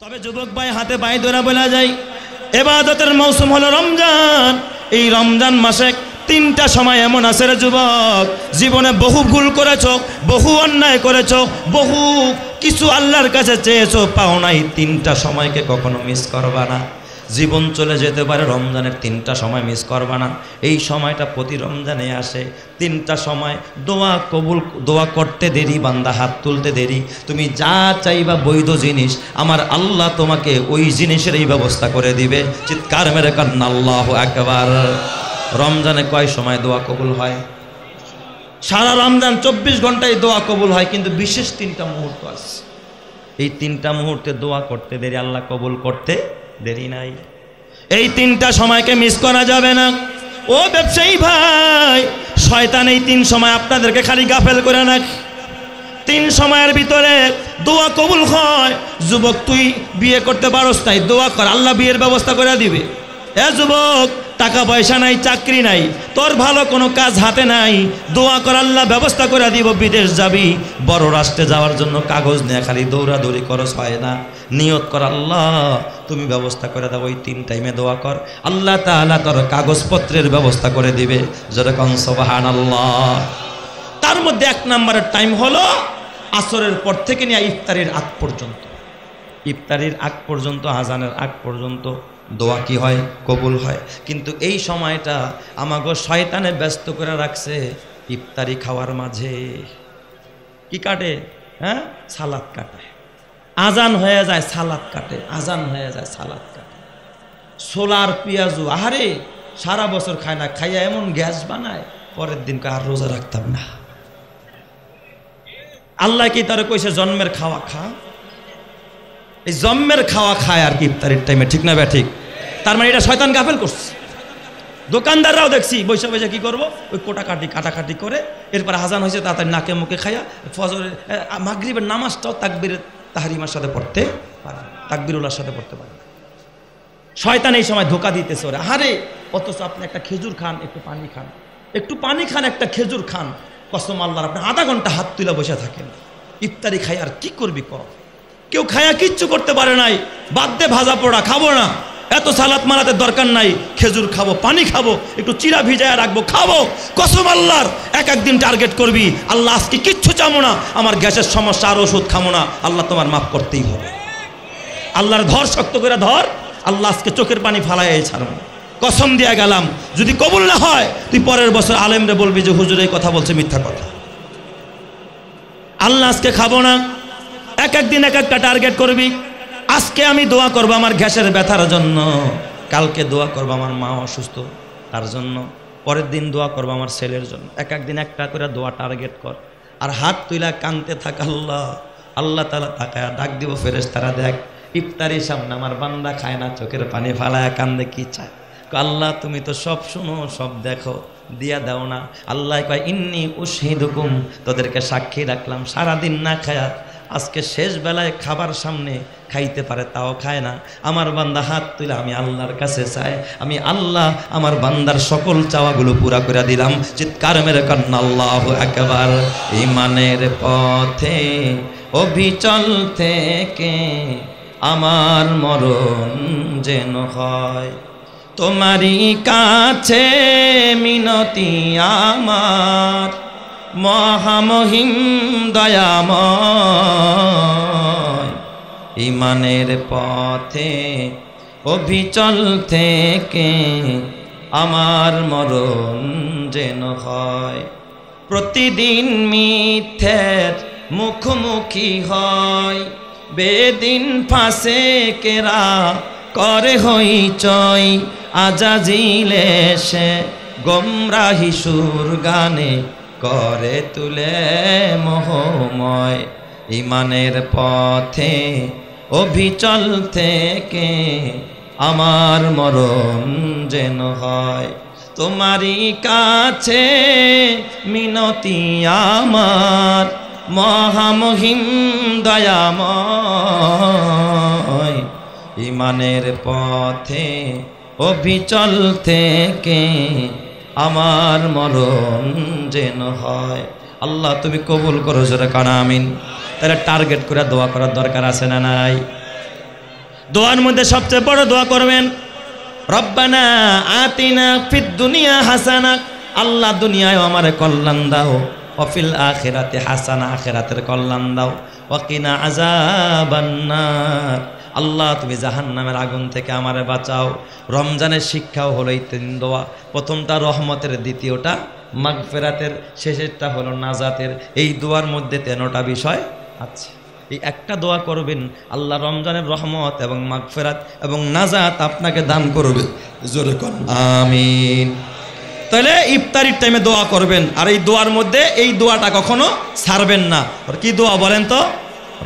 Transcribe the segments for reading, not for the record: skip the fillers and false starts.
তবে যুবক ভাই হাতে পায়ে ধরে বলা যায় ইবাদতের মৌসুম হলো রমজান। এই রমজান মাসে তিনটা সময় এমন আছে রে যুবক, জীবনে বহু ভুল করেছো, বহু অন্যায় করেছো, বহু কিছু আল্লাহর কাছে চেয়েছো, পাও নাই। তিনটা সময়কে কখনো মিস করবা না। জীবন চলে যেতে পারে, রমজানের তিনটা সময় মিস করবা না। এই সময়টা প্রতি রমজানে আসে। তিনটা সময় দোয়া কবুল, দোয়া করতে দেরি, বান্দা হাত তুলতে দেরি। তুমি যা চাইবা বৈধ জিনিস, আমার আল্লাহ তোমাকে ওই জিনিসের এই ব্যবস্থা করে দিবে। চিৎকার মেরে কান্না আল্লাহু আকবার। রমজানে কয় সময় দোয়া কবুল হয়? সারা রমজান 24 ঘন্টায় দোয়া কবুল হয়, কিন্তু বিশেষ তিনটা মুহূর্ত আছে। এই তিনটা মুহূর্তে দোয়া করতে দেরি, আল্লাহ কবুল করতে দেরি নাই। এই তিনটা সময়কে মিস করা যাবে না। ও ব্যবসায়ী ভাই, শয়তান এই তিন সময় আপনাদেরকে খালি গাফেল করে না। তিন সময়ের ভিতরে দোয়া কবুল হয়। যুবক, তুই বিয়ে করতে পারস নাই, দোয়া কর, আল্লাহ বিয়ের ব্যবস্থা করে দিবে। এ যুবক, টাকা পয়সা নাই, চাকরি নাই, তোর ভালো কোনো কাজ হাতে নাই, দোয়া কর, আল্লাহ ব্যবস্থা করে দিব। বিদেশ যাবি, বড় রাষ্ট্রে যাওয়ার জন্য কাগজ নিয়ে খালি দৌড়াদৌড়ি করস, হয় না। নিয়ত কর, আল্লাহ তুমি ব্যবস্থা করে দাও। ওই তিন টাইমে দোয়া কর, আল্লাহ তাআলা তোর কাগজপত্রের ব্যবস্থা করে দিবে। যেরকম সুবহানাল্লাহ। তার মধ্যে এক নম্বরের টাইম হলো আসরের পর থেকে নিয়ে ইফতারির আগ পর্যন্ত। ইফতারির আগ পর্যন্ত, আজানের আগ পর্যন্ত দোয়া কি হয়? কবুল হয়। কিন্তু এই সময়টা আমাগো শয়তানে ব্যস্ত করে রাখছে ইফতারি খাওয়ার মাঝে। কি কাটে? হ্যাঁ, সালাদ কাটে। আজান হয়ে যায়, সালাদ কাটে, আজান হয়ে যায়, সালাদ কাটে। ছোলার পেঁয়াজু, আহারে সারা বছর খায় না, খাইয়া এমন গ্যাস বানায়, পরের দিনকে আর রোজা রাখতাম না। আল্লাহ কি তারা কইছে জন্মের খাওয়া খা? এই জন্মের খাওয়া খায় আর কি ইফতারির টাইমে, ঠিক না? ঠিক। তার মানে এটা শয়তান গাফেল করছে। দোকানদাররাও দেখছি বৈশা বৈশা কি করবো, ওই কাটাকাটি করে এরপর আজান হয়েছে তাড়াতাড়ি নাকে মুখে খাইয়া ফজরের মাগরিবের নামাজটাও তাকবীরের তাহরিমার সাথে পড়তে পারে, তাকবীরুল্লাহর সাথে পড়তে পারে। শয়তান এই সময় ধোকা দিতেছে ওরা। আরে অথচ আপনি একটা খেজুর খান, একটু পানি খান, একটু পানি খান, একটা খেজুর খান, কসম আল্লাহর, আপনি আধা ঘন্টা হাত তুলে বসে থাকেন। ইফতারি খাই আর কি করবি কর? কেউ খায়া কিচ্ছু করতে পারে নাই, বাদ দে ভাজা পোড়া খাবো না, এত সালাত মারাতে দরকার নাই, খেজুর খাবো, পানি খাবো, একটু চিরা ভিজায় রাখবো, খাবো। কসম আল্লাহর, এক একদিন টার্গেট করবি, আল্লাহ আজকে কিচ্ছু চাবো না, আমার গ্যাসের সমস্যা, আর ওষুধ খাবো না, আল্লাহ তোমার মাফ করতেই হবে। আল্লাহর ধর, শক্ত করে ধর, আল্লাহ আজকে চোখের পানি ফালায় ছাড়বো, কসম দিয়া গেলাম। যদি কবুল না হয়, তুই পরের বছর আলেমরে বলবি যে হুজুর এই কথা বলছে, মিথ্যা কথা। আল্লাহ আজকে খাবো না, এক একদিন এক একটা টার্গেট করবি। আজকে আমি দোয়া করবো আমার গ্যাসের ব্যথার জন্য, কালকে দোয়া করবো আমার মা অসুস্থ তার জন্য, পরের দিন দোয়া করবো আমার ছেলের জন্য। এক একদিন একটা করে দোয়া টার্গেট কর, আর হাত তুইলা কানতে থাক। আল্লাহ, আল্লাহ তাআলা তাকায়া ডাক দিব ফেরেশতারা, দেখ ইফতারির সামনে আমার বান্দা খায় না, চোখের পানি ফালায়া কান্দে, কি চায়? আল্লাহ তুমি তো সব শুনো, সব দেখো, দিয়া দাও না। আল্লাহ কয় ইন্নী উশহিদুকুম, তোদেরকে সাক্ষী রাখলাম, সারাদিন না খায়া আজকে শেষ বেলায় খাবার সামনে খাইতে পারে, তাও খায় না। আমার বান্দা হাত তুলে আমি আল্লাহর কাছে চাই, আমি আল্লাহ আমার বান্দার সকল চাওয়াগুলো পুরা করে দিলাম। চিৎকার মেরে কান্না আল্লাহু আকবার। ঈমানের পথে অবিচল থেকে আমার মরণ যেন হয়, তোমারই কাছে মিনতি আমার, মহামহিম দয়াময়। ঈমানের পথে অবিচল থেকে আমার মরণ যেন হয়, প্রতিদিন মিথ্যের মুখোমুখি হয়, বেদিন ফাঁসে কেরা করে হইচই, আজাজিলে সে গোমরাহি সুর গানে করে তুলে মোহময়। ঈমানের পথে অবিচল থেকে আমার মরণ যেন হয়, তোমারই কাছে মিনতি আমার, মহামহিম দয়াময়। ঈমানের পথে অবিচল থেকে আমার মরণ যেন হয়। আল্লাহ তুমি কবুল করো, জোরে কানা আমিন। তাহলে টার্গেট করে দোয়া করার দরকার আছে না নাই? দোয়ার মধ্যে সবচেয়ে বড় দোয়া করবেন রব্বানা আতিনা ফিদ দুনিয়া হাসানা, আল্লাহ দুনিয়ায় আমার কল্যাণ দাও, ওয়াফিল আখিরাতে হাসানা, আখিরাতের কল্যাণ দাও, ওয়াকিনা আযাবান্নার, আল্লাহ তুমি জাহান্নামের আগুন থেকে আমারে বাঁচাও। রমজানের শিক্ষাও হলো এই 3 দোয়া, প্রথমটা রহমতের, দ্বিতীয়টা মাগফিরাতের, শেষেরটা হলো নাজাতের। এই দোয়ার মধ্যে 13টা বিষয় আছে। এই একটা দোয়া করবেন, আল্লাহ রমজানের রহমত এবং মাগফিরাত এবং নাজাত আপনাকে দান করবে। জোরে কোন আমিন। তাহলে ইফতারির টাইমে দোয়া করবেন, আর এই দোয়ার মধ্যে এই দোয়াটা কখনো ছাড়বেন না। আর কি দোয়া বলেন তো?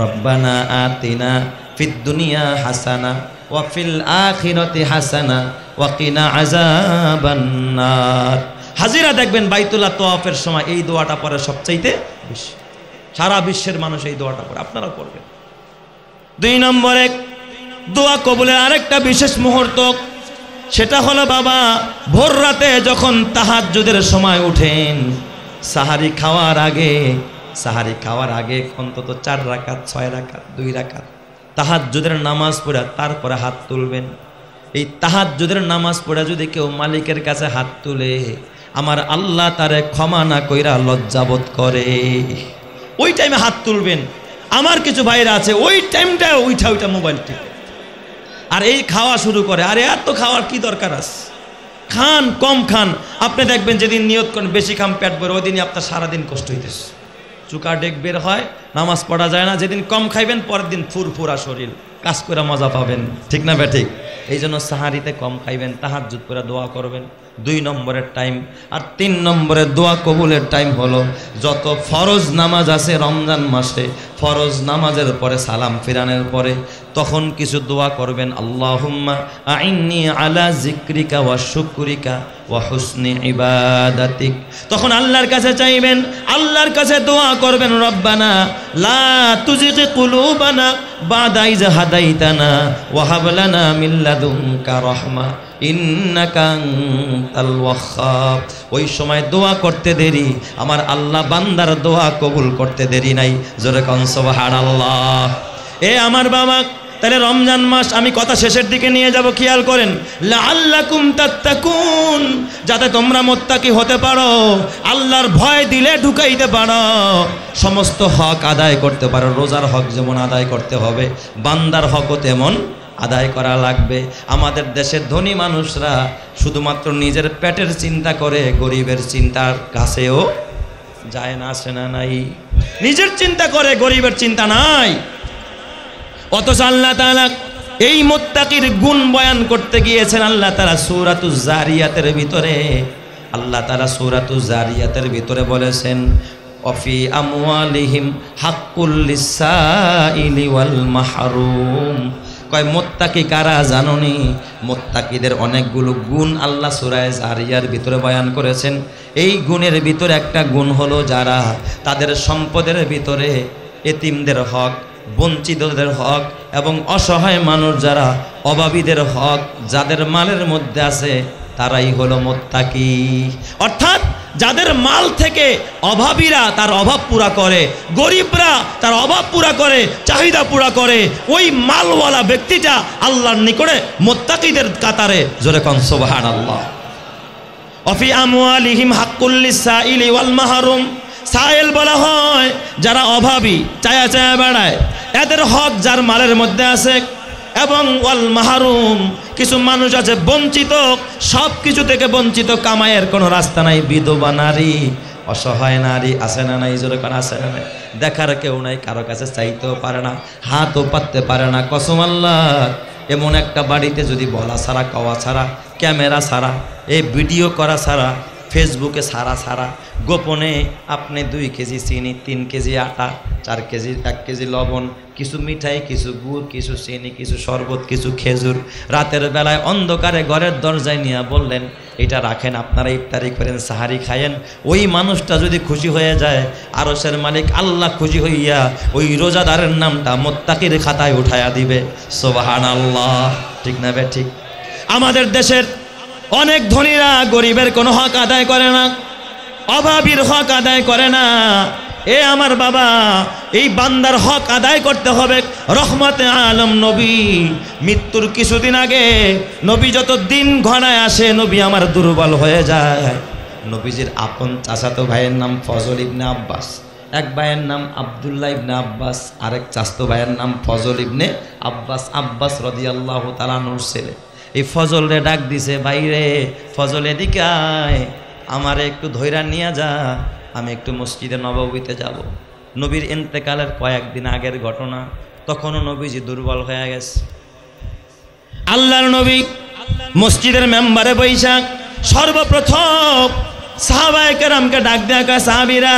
রব্বানা আতিনা ফিদ দুনিয়া হাসানা ওয়া ফিল আখিরাতি হাসানা ওয়া কিনা আযাবান্নার। হাজিরা দেখবেন বাইতুল্লাহ তাওয়াফের সময় এই দোয়াটা পড়ে সবচাইতে বেশি, সারা বিশ্বের মানুষ এই দোয়াটা পড়ে, আপনারাও পড়বেন। 2 নম্বরে দোয়া কবুলের আরেকটা বিশেষ মুহূর্ত, সেটা হলো বাবা ভোর রাতে যখন তাহাজ্জুদের সময় উঠেন, সাহারি খাওয়ার আগে অন্তত 4 রাকাত 6 রাকাত 2 রাকাত তাহাজ্জুদের নামাজ পড়ে তারপরে হাত তুলবেন। এই তাহাজ্জুদের নামাজ পড়ে যদি কেউ মালিকের কাছে হাত তুলে, আমার আল্লাহ তারে ক্ষমা না কইরা লজ্জাবোধ করে। ওই টাইমে হাত তুলবেন। আমার কিছু ভাইরা আছে ওই টাইমটা ওইটা মোবাইল টিপে আর এই খাওয়া শুরু করে। আরে এত খাওয়ার কি দরকার আছে? খান, কম খান। আপনি দেখবেন যেদিন নিয়ত করেন বেশি খাম পেট ভরে, ওই দিনই আপনার সারাদিন কষ্ট হইতেছে, চুকা ডেক বের হয়, নামাজ পড়া যায় না। যেদিন কম খাইবেন পরের দিন ফুরফুরা শরীর, কাজ করে মজা পাবেন, ঠিক না বেঠিক? এই জন্য সাহারিতে কম খাইবেন, তাহাজ্জুদ করে দোয়া করবেন। 2 নম্বরের টাইম। আর 3 নম্বরের দোয়া কবুলের টাইম হলো যত ফরজ নামাজ আছে রমজান মাসে, ফরজ নামাজের পরে সালাম ফিরানোর পরে তখন কিছু দোয়া করবেন। আল্লাহুম্মা আইন্নি আলা যিকরিকা ওয়া শুকরিকা ওয়া হুসনি ইবাদাতিক। তখন আল্লাহর কাছে চাইবেন, আল্লাহর কাছে দোয়া করবেন, রব্বানা লা তুজিগ কুলুবানা বাদা ইয হাদাইতানা ওয়া হাব লানা মিন লাদুনকা রাহমা ইন্নাকা আনতাল ওয়াহ্হাব। ওই সময় দোয়া করতে দেরি, আমার আল্লাহ বান্দার দোয়া কবুল করতে দেরি নাই। জোরে কোন সুবহানাল্লাহ। এ আমার বাবা, তাহলে রমজান মাস আমি কথা শেষের দিকে নিয়ে যাব, খেয়াল করেন। লাআল্লাকুম তাত্তাকুন, যাতে তোমরা মুত্তাকি হতে পারো, আল্লাহর ভয় দিলে ঢুকাইতে পারো, সমস্ত হক আদায় করতে পারো। রোজার হক যেমন আদায় করতে হবে, বান্দার হকও তেমন আদায় করা লাগবে। আমাদের দেশের ধনী মানুষরা শুধুমাত্র নিজের পেটের চিন্তা করে, গরিবের চিন্তার কাছেও যায় না, আসে না নাই? নিজের চিন্তা করে, গরিবের চিন্তা নাই। অথচ আল্লাহ তাআলা এই মুত্তাকির গুণ বয়ান করতে গিয়েছেন। আল্লাহ তাআলা সূরাতুজ জারিয়াতের ভিতরে, বলেছেন অফি আমওয়ালিহিম হাক্কুল লিসাইলি ওয়াল মাহরুম। কয় মুত্তাকি কারা জানোনি? মুত্তাকিদের অনেকগুলো গুণ আল্লাহ সূরা জারিয়ার ভিতরে বয়ান করেছেন। এই গুণের ভিতরে একটা গুণ হলো যারা তাদের সম্পদের ভিতরে এতিমদের হক, বঞ্চিতদের হক এবং অসহায় মানুষ যারা অভাবীদের হক যাদের মালের মধ্যে আছে তারাই হলো মুত্তাকি। অর্থাৎ যাদের মাল থেকে অভাবীরা তার অভাব পুরা করে, গরিবরা তার অভাব পুরা করে, চাহিদা পুরা করে, ওই মালওয়ালা ব্যক্তিটা আল্লাহর নিকটে মুত্তাকিদের কাতারে। জোরে কোন সুবহানাল্লাহ। অফি আমওয়ালিহিম হাক্কুল লিসাইলি ওয়াল মাহরুম। সাইল বলা হয় যারা অভাবী, চায়া চায়া বেড়ায়, এদের হক যার মালের মধ্যে আছে। এবং ওয়াল মাহরুম, কিছু মানুষ আছে বঞ্চিত, সব কিছু থেকে বঞ্চিত, কামাইয়ের কোনো রাস্তা নাই। বিধবা নারী, অসহায় নারী, আছে না নাই? জোরে কোন আছে না নাই? দেখার কেউ নাই, কারো কাছে চাইতেও পারে না, হাতও পাততে পারে না। কসম আল্লাহ, এমন একটা বাড়িতে যদি বলা ছাড়া, কওয়া ছাড়া, ক্যামেরা ছাড়া, এই ভিডিও করা ছাড়া, ফেসবুকে ছাড়া গোপনে আপনি 2 কেজি চিনি, 3 কেজি আটা, 4 কেজি 1 কেজি লবণ, কিছু মিঠাই, কিছু গুড়, কিছু চিনি, কিছু শরবত, কিছু খেজুর রাতের বেলায় অন্ধকারে ঘরের দরজায় নিয়ে বললেন এটা রাখেন, আপনারা ইফতারি করেন, সাহারি খায়েন। ওই মানুষটা যদি খুশি হয়ে যায়, আরশের মালিক আল্লাহ খুশি হইয়া ওই রোজাদারের নামটা মুত্তাকির খাতায় উঠায়া দিবে। সুবহানাল্লাহ, ঠিক না বে ঠিক? আমাদের দেশের অনেক ধনীরা গরিবের কোনো হক আদায় করে না, অভাবীর হক আদায় করে না। এ আমার বাবা, এই বান্দার হক আদায় করতে হবে। রহমতে আলম নবী মৃত্যুর কিছুদিন আগে, নবী যত দিন ঘনায় আসে নবী আমার দুর্বল হয়ে যায়। নবীজির আপন চাচাতো ভাইয়ের নাম ফজল ইবনে আব্বাস, এক ভাইয়ের নাম আব্দুল্লাহ ইবনে আব্বাস, আরেক চাচাতো ভাইয়ের নাম ফজল ইবনে আব্বাস। আব্বাস রাদিয়াল্লাহু তাআলা আনহুর ছেলে। এই ফজল রে ডাক দিছে, ভাইরে ফজল এদিকে আয়, আমারে একটু ধৈরা নিয়ে যা, আমি একটু মসজিদে নববীতে যাব। নবীর ইন্তেকালের কয়েকদিন আগের ঘটনা, তখনও নবীজি দুর্বল হয়ে গেছে। আল্লাহর নবী মসজিদের মেম্বারে বৈশাখ সর্বপ্রথম সাহাবায়ে কেরামকে ডাক দেয়া, সাহাবীরা,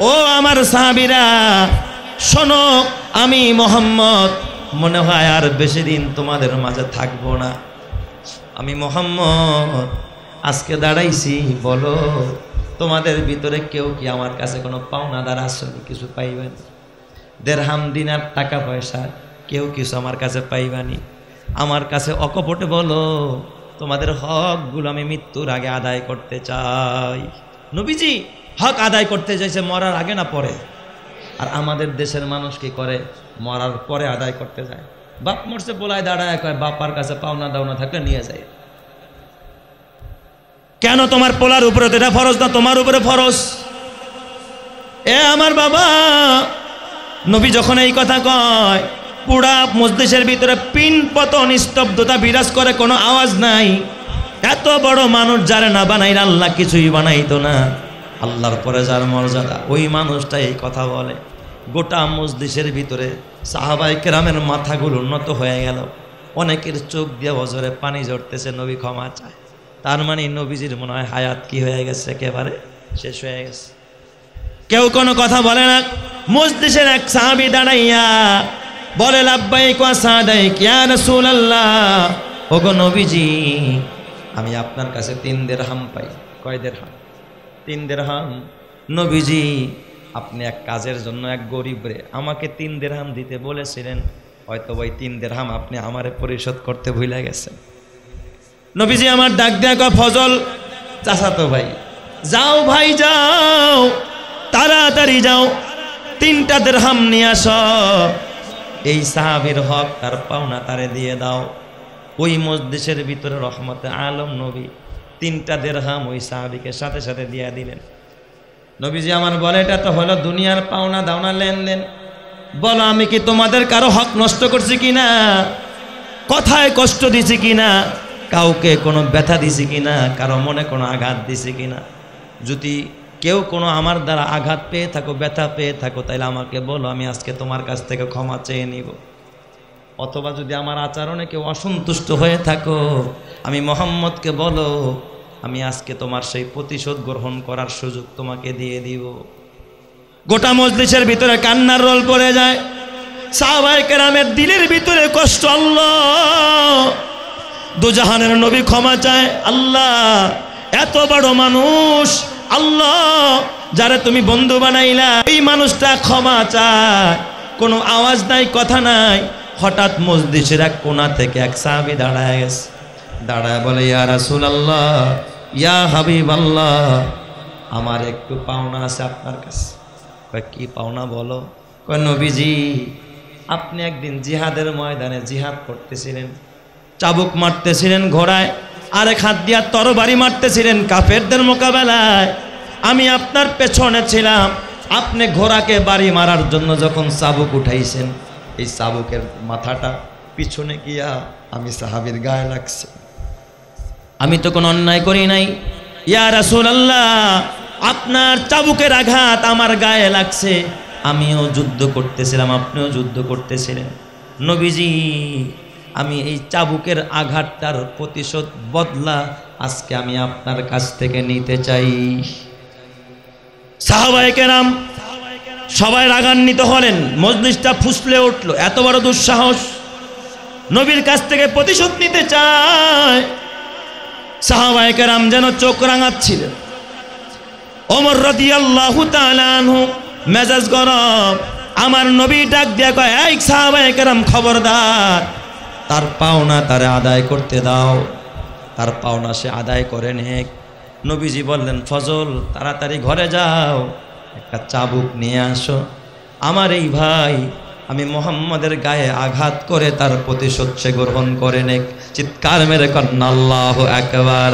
ও আমার সাহাবীরা শোনো, আমি মুহাম্মদ মনে হয় আর বেশি দিন তোমাদের মাঝে থাকবো না। আমি মুহাম্মদ আজকে দাঁড়াইছি, বলো তোমাদের ভিতরে কেউ কি আমার কাছে কোনো পাওনাদার আসলে কিছু পাইবেন? দেড়হাম দিনার টাকা পয়সা কেউ কিছু আমার কাছে পাইবানি? আমার কাছে অকপটে বলো, তোমাদের হকগুলো আমি মৃত্যুর আগে আদায় করতে চাই। নবীজি হক আদায় করতে চাইছে মরার আগে না পরে? আর আমাদের দেশের মানুষ কি করে? মরার পরে আদায় করতে যায়। বাপ মরছে বলায় দাঁড়ায় কয়, বাপার কাছে পাওনা দাওনা থাকলে নিয়ে যায়। কেন তোমার পোলার উপরে তো এটা ফরজ না, তোমার উপরে ফরজ? এ আমার বাবা, নবী যখন এই কথা কয়, পুরা মজলিসের ভিতরে পিন পতন স্তব্ধতা বিরাজ করে, কোনো আওয়াজ নাই। এত বড় মানুষ যারা না বানাইলে আল্লাহ কিছুই বানাইতো না। আল্লাহর পরে যার মর্যাদা, ওই মানুষটা এই কথা বলে। গোটা মজলিসের ভিতরে সাহাবায়ে কেরামের মাথাগুলো উন্নত হয়ে গেল। অনেকের চোখ দিয়ে অজরে পানি ঝরতেছে, নবী ক্ষমা চায়। তার মানে নবীজির মনে হয় হায়াত কি হয়ে গেছে, একেবারে শেষ হয়ে গেছে। কেউ কোনো কথা বলে না। মজলিসের এক সাহাবী দাঁড়াইয়া বলে, লাব্বাইক ওয়া সাদাইক ইয়া রাসূলুল্লাহ, ওগো নবীজি, আমি আপনার কাছে 3 দিরহাম পাই। কয় দিরহাম? 3 দিরহাম। নবীজি, আপনি এক কাজের জন্য এক গরিবরে আমাকে 3 দিরহাম দিতে বলেছিলেন, হয়তো ওই 3 দিরহাম আপনি আমারে পরিশোধ করতে ভুলে গেছেন। নবীজি আমার ডাক দেয়া কয়, ফজল চাচাতো ভাই, যাও ভাই যাও, তাড়াতাড়ি যাও, 3টা দিরহাম নিয়ে আসো। এই সাহাবীর হক তার পাওনা তারে দিয়ে দাও। ওই মজলিসের ভিতরে রহমতে আলম নবী 3টা দিরহাম ওই সাহাবীকে সাথে সাথে দিয়ে দিলেন। নবীজি আমার বলে, এটা তো হলো দুনিয়ার পাওনা দাওনা লেনদেন। বলো, আমি কি তোমাদের কারো হক নষ্ট করছি কিনা? কথায় কষ্ট দিছি কিনা? কাউকে কোনো ব্যথা দিছি কিনা? কারো মনে কোনো আঘাত দিছি কিনা? যদি কেউ কোনো আমার দ্বারা আঘাত পেয়ে থাকো, ব্যথা পেয়ে থাকো, তাইলে আমাকে বলো, আমি আজকে তোমার কাছ থেকে ক্ষমা চেয়ে নিব। অথবা যদি আমার আচরণে কেউ অসন্তুষ্ট হয়ে থাকো, আমি মুহাম্মদকে বলো, আমি আজকে তোমার সেই প্রতিশোধ গ্রহণ করার সুযোগ তোমাকে দিয়ে দিব। গোটা মজলিসের ভিতরে কান্নার রোল পড়ে যায়। সাহাবায়ে কেরামের দিলের ভিতরে কষ্ট। আল্লাহ, দুজাহানের নবী ক্ষমা চায়। আল্লাহ, এত বড় মানুষ, আল্লাহ যারা তুমি বন্ধু বানাইলা, এই মানুষটা ক্ষমা চায়। কোনো আওয়াজ নাই, কথা নাই। হঠাৎ মজলিসের এক কোণা থেকে এক সাহাবী দাঁড়ায় গেছে। দাঁড়ায় বলে, ইয়া রাসূলুল্লাহ, ইয়া হাবিবাল্লাহ, আমার একটু পাওনা আছে আপনার কাছে। কয়, কি পাওনা বলো? কয়, নবীজি, আপনি একদিন জিহাদের ময়দানে জিহাদ করতেছিলেন, চাবুক মারতেছিলেন ঘোড়ায়, আরেক হাত দিয়া তরবারি মারতেছিলেন কাফেরদের মোকাবেলায়। আমি আপনার পেছনে ছিলাম। আপনি ঘোড়াকে বাড়ি মারার জন্য যখন চাবুক উঠাইছেন, এই চাবুকের মাথাটা পিছনে গিয়া আমি সাহাবীর গায়ে লাগছে। আমি তো কোনো অন্যায় করি নাই। ইয়া রাসূলুল্লাহ, আপনার চাবুকের আঘাত আমার গায়ে লাগছে। আমিও যুদ্ধ করতেছিলাম, আপনিও যুদ্ধ করতেছিলেন। নবীজি, আমি এই চাবুকের আঘাতটার প্রতিশোধ বদলা আজকে আমি আপনার কাছ থেকে নিতে চাই। সাহাবায়ে কেরাম সবাই রাগান্বিত হলেন। মজলিসটা ফুসলে উঠল। এত বড় দুঃসাহস! নবীর কাছ থেকে প্রতিশোধ নিতে চায়। সাহাবায়ে কেরাম যেন চোখ রাঙাচ্ছিলেন। ওমর রাদিয়াল্লাহু তাআলা আনহু মেজাজ গরম। আমার নবী ডাক দিয়া কয়, এই সাহাবায়ে কেরাম, খবরদার, তার পাওনা তারে আদায় করতে দাও। তার পাওনা সে আদায় করে নেক। নবীজি বললেন, ফজল, তাড়াতাড়ি ঘরে যাও, একটা চাবুক নিয়ে আসো, আমার এই ভাই আমি মোহাম্মদের গায়ে আঘাত করে তার প্রতিশোধ সে গ্রহণ করে নেক। চিৎকার মেরে কন্যা আল্লাহু আকবার।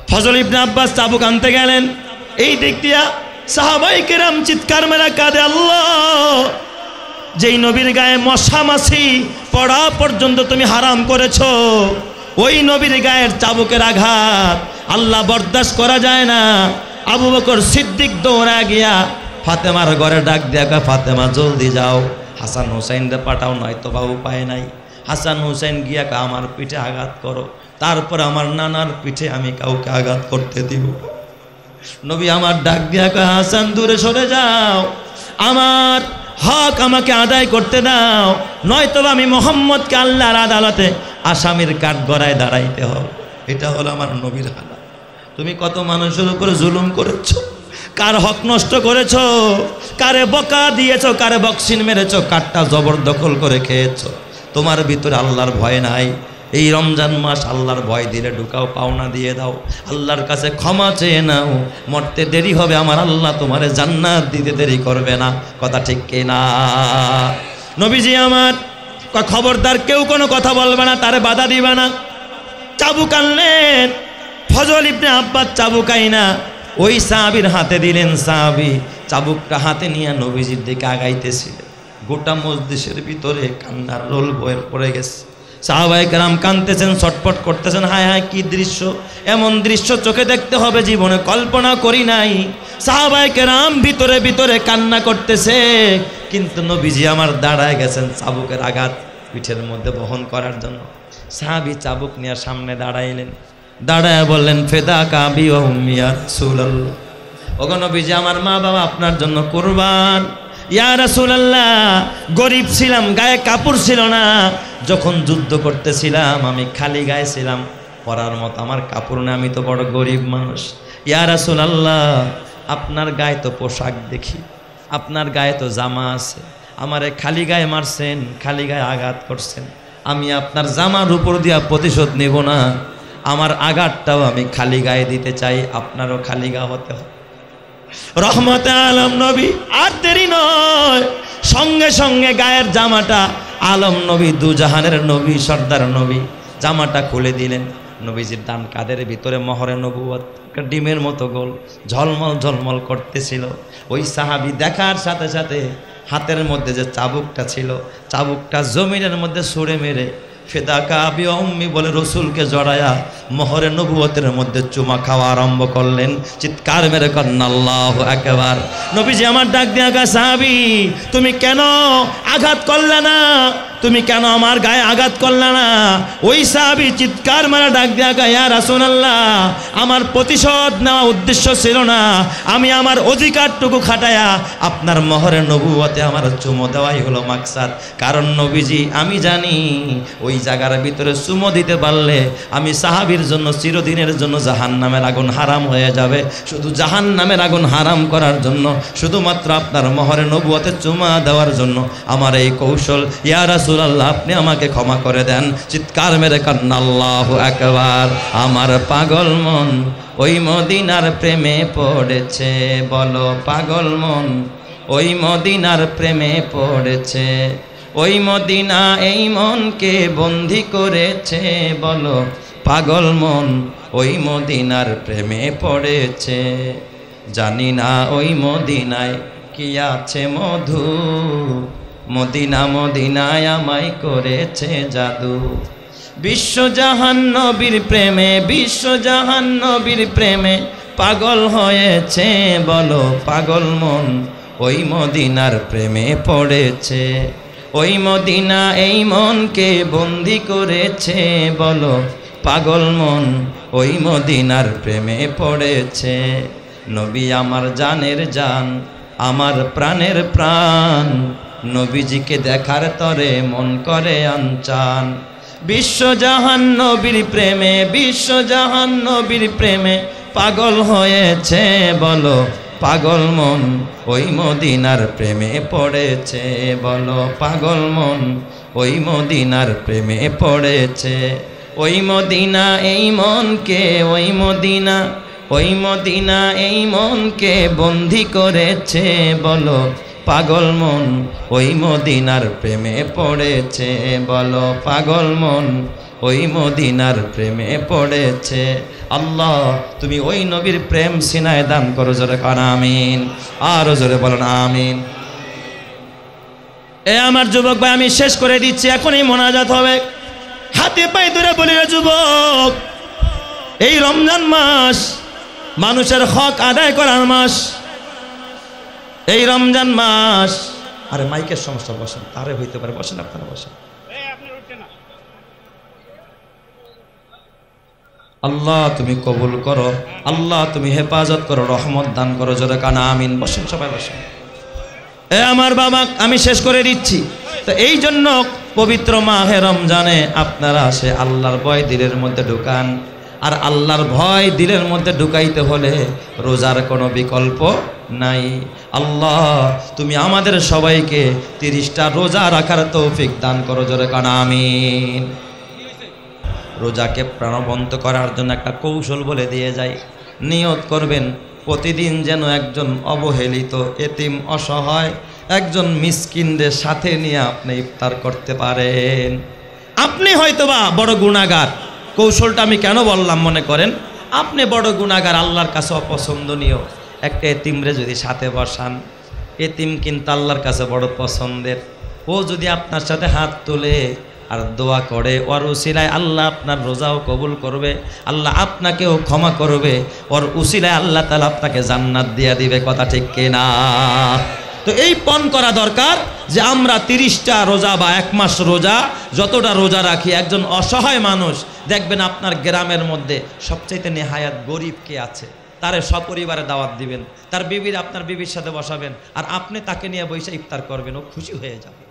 ফজল ইবনে আব্বাস চাবুক আনতে গেলেন, এই দিক দিয়া সাহাবায়ে কেরাম চিৎকার মেরে কাঁদে, আল্লাহ যেই নবীর গায়ে মশা মাছি পড়া পর্যন্ত তুমি হারাম করেছো, ওই নবীর গায়ের চাবুকের আঘাত আল্লাহ বরদাস্ত করা যায় না। আবু বকর সিদ্দিক দৌড়া গিয়া ফাতেমার ঘরে ডাক দিয়া, ফাতেমা জলদি যাও, হাসান হুসাইনরে পাঠাও, নয়তো বা উপায় নাই। হাসান হুসাইন গিয়া আমার পিঠে আঘাত করো, তারপর আমার নানার পিঠে আমি কাউকে আঘাত করতে দিব। নবী আমার ডাক দিয়া কয়, হাসান দূরে সরে যাও, আমার হক আমাকে আদায় করতে দাও, নয়তো আমি মোহাম্মদকে আল্লাহর আদালতে আসামির কাঠগড়ায় দাঁড়াইতে হবে। এটা হলো আমার নবীর হালাত। তুমি কত মানুষের উপরে জুলুম করেছো, কার হক নষ্ট করেছো, কারে বকা দিয়েছো, কারে বক্সিন মেরেছো, কারটা জবরদখল করে খেয়েছো। তোমার ভিতরে আল্লাহর ভয় নাই। এই রমজান মাস আল্লাহর ভয় দিলে ঢুকাও, পাওনা দিয়ে দাও, আল্লাহর কাছে ক্ষমা চেয়ে নাও। মরতে দেরি হবে, আমার আল্লাহ তোমারে জান্নাত দিতে দেরি করবে না। কথা ঠিক কিনা? নবীজি আমার খবরদার কেউ কোনো কথা বলবে না, তারে বাধা দিবে না। চাবুক আনলেন, ফজল ইবনে আব্বাস চাবুক আইনা ওই সাহাবীর হাতে দিলেন। সাহাবী চাবুকটা হাতে নিয়ে নবীজির দিকে আগাইতেছিলেন। গোটা মজলিসের ভিতরে কান্নার রোল বয়ে পড়ে গেছে। সাহাবায়ে কেরাম কাঁদতেছেন, ছটফট করতেছেন, হায় হায় কি দৃশ্য, এমন দৃশ্য চোখে দেখতে হবে জীবনে কল্পনা করি নাই। সাহাবায়ে কেরাম ভিতরে ভিতরে কান্না করতেছে, কিন্তু নবীজি আমার দাঁড়ায় গেছেন চাবুকের আঘাত পিঠের মধ্যে বহন করার জন্য। সাহাবী চাবুক নিয়ে সামনে দাঁড়াইলেন, দাঁড়ায় বললেন, ফেদা কাবি ওয়া উম্মি ইয়া রাসূলুল্লাহ, ওগো নবীজি আমার মা বাবা আপনার জন্য কুরবান। ইয়া রাসূলুল্লাহ, গরিব ছিলাম, গায়ে কাপড় ছিল না, যখন যুদ্ধ করতেছিলাম আমি খালি গায়ে ছিলাম, পরার মতো আমার কাপড় না, আমি তো বড় গরিব মানুষ। ইয়া রাসূলুল্লাহ, আপনার গায়ে তো পোশাক দেখি, আপনার গায়ে তো জামা আছে, আমারে খালি গায়ে মারছেন, খালি গায়ে আঘাত করছেন, আমি আপনার জামার উপর দিয়া প্রতিশোধ নেব না, আমার আঘাতটাও আমি খালি গায়ে দিতে চাই, আপনারও খালি গা হতে হবে। রহমতে আলম নবী আর দেরি নয়, সঙ্গে সঙ্গে গায়ের জামাটা, আলম নবী দুজাহানের নবী সর্দার নবী জামাটা খুলে দিলেন। নবীজির ডান কাঁধের ভিতরে মোহরে নবুয়ত ডিমের মতো গোল ঝলমল ঝলমল করতেছিল। ওই সাহাবী দেখার সাথে সাথে হাতের মধ্যে যে চাবুকটা ছিল, চাবুকটা জমিনের মধ্যে ছুঁড়ে মেরে ফেদা কাবি উম্মি বলে রসুলকে জড়ায়া মোহরে নবুয়তের মধ্যে চুমা খাওয়া আরম্ভ করলেন। চিৎকার মেরে কন্যা আল্লাহু আকবার। নবীজি আমার ডাক দিয়া গা, সাহাবী তুমি কেন আঘাত করলে না, তুমি কেন আমার গায়ে আঘাত করলে না? ওই সাহাবী চিৎকার মেরে ডাক দিয়া গা, ইয়া রাসূলুল্লাহ, আমার প্রতিশোধ নেওয়া উদ্দেশ্য ছিল না, আমি আমার অধিকারটুকু খাটায়া আপনার মোহরে নবুয়তে আমার চুমো দেওয়াই হলো মাকসাদ। কারণ নবীজি আমি জানি ওই জায়গার ভিতরে চুমো দিতে পারলে আমি সাহাবীর জন্য চিরদিনের জন্য জাহান্নামের আগুন হারাম হয়ে যাবে। শুধু জাহান্নামের আগুন হারাম করার জন্য, শুধুমাত্র আপনার মোহরে নবুয়তে চুমা দেওয়ার জন্য আমার এই কৌশল। ইয়া রাসূলুল্লাহ, আপনি আমাকে ক্ষমা করে দেন। চিৎকার মেরে কান্না আল্লাহু আকবার। আমার পাগল মন ওই মদিনার প্রেমে পড়েছে, বলো পাগল মন ওই মদিনার প্রেমে পড়েছে, ওই মদিনা এই মনকে বন্দি করেছে, বলো পাগল মন ওই মদিনার প্রেমে পড়েছে। জানি না ওই মদিনায় কি আছে মধু, মদিনা মদিনায় আমায় করেছে জাদু। বিশ্বজাহান নবীর প্রেমে, বিশ্বজাহান নবীর প্রেমে পাগল হয়েছে, বলো পাগল মন ওই মদিনার প্রেমে পড়েছে, ওই মদিনা এই মনকে বন্দি করেছে, বলো পাগল মন ওই মদিনার প্রেমে পড়েছে। নবী আমার জানের জান, আমার প্রাণের প্রাণ, নবীজিকে দেখার তরে মন করে আনচান। বিশ্বজাহান নবীর প্রেমে, বিশ্বজাহান নবীর প্রেমে পাগল হয়েছে, বলো পাগল মন ওই মদিনার প্রেমে পড়েছে, বলো পাগল মন ওই মদিনার প্রেমে পড়েছে। ওই মদিনা এই মনকে, ওই মদিনা ওই মদিনা এই মনকে বন্দি করেছে, বলো পাগল মন ওই মদিনার প্রেমে পড়েছে, বলো পাগল মন ওই মদিনার প্রেমে পড়েছে। আল্লাহ তুমি ওই নবীর প্রেম সিনায় দান করো, জোরে কান আমিন, আরো জোরে বলেন আমিন। এ আমার যুবক ভাই, আমি শেষ করে দিচ্ছি, এখনই মোনাজাত হবে। হাতে পায়ে ধরে বলি রে যুবক, এই রমজান মাস মানুষের হক আদায় করার মাস। এই রমজান মাস, আরে মাইকের সমস্যা, বসেন, আরে হইতে পারে, বসেন আপনারা, বসেন। আল্লাহ তুমি কবুল করো, আল্লাহ তুমি হেফাজত করো, রহমত দান করো, জোরে কানা আমিন। বসেন সবাই, বসেন। এ আমার বাবা, আমি শেষ করে দিচ্ছি। তো এই জন্য পবিত্র মাহে রমজানে আপনারা সে আল্লাহর ভয় দিলের মধ্যে ঢুকান। আর আল্লাহর ভয় দিলের মধ্যে ঢুকাইতে হলে রোজার কোনো বিকল্প নাই। আল্লাহ তুমি আমাদের সবাইকে 30টা রোজা রাখার তৌফিক দান করো, জোরে কানা আমিন। রোজাকে প্রাণবন্ত করার জন্য একটা কৌশল বলে দিয়ে যাই। নিয়ত করবেন প্রতিদিন যেন একজন অবহেলিত, এতিম, অসহায় একজন মিসকিনদের সাথে নিয়ে আপনি ইফতার করতে পারেন। আপনি হয়তোবা বড় গুনাহগার, কৌশলটা আমি কেন বললাম মনে করেন, আপনি বড় গুনাহগার, আল্লাহর কাছে অপছন্দনীয়, একটা এতিমরে যদি সাথে বসান, এতিম কিন্তু আল্লাহর কাছে বড় পছন্দের। ও যদি আপনার সাথে হাত তোলে আর দোয়া করে, ওর উসিলায় আল্লাহ আপনার রোজাও কবুল করবে, আল্লাহ আপনাকেও ক্ষমা করবে, ওর উসিলায় আল্লাহ তাআলা আপনাকে জান্নাত দিয়ে দিবে। কথা ঠিক কিনা? তো এই পণ করা দরকার যে আমরা 30টা রোজা বা 1 মাস রোজা যতটা রোজা রাখি, একজন অসহায় মানুষ দেখবেন আপনার গ্রামের মধ্যে সবচাইতে নেহায়াত গরিব কে আছে, তারে সপরিবারে দাওয়াত দিবেন, তার বিবির আপনার বিবির সাথে বসাবেন, আর আপনি তাকে নিয়ে বসে ইফতার করবেন, ও খুশি হয়ে যাবে।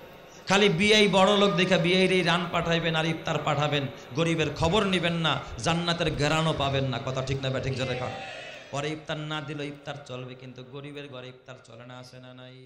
খালি বিয়েই বড় লোক দেখে বিয়ের এই রান পাঠাইবেন আর ইফতার পাঠাবেন, গরিবের খবর নেবেন না, জান্নাতের ঘেরানো পাবেন না। কথা ঠিক না ব্যাঠিক? জোরে কর। পরে ইফতার না দিলেও ইফতার চলবে, কিন্তু গরিবের ঘরে ইফতার চলে না, আছে না নাই?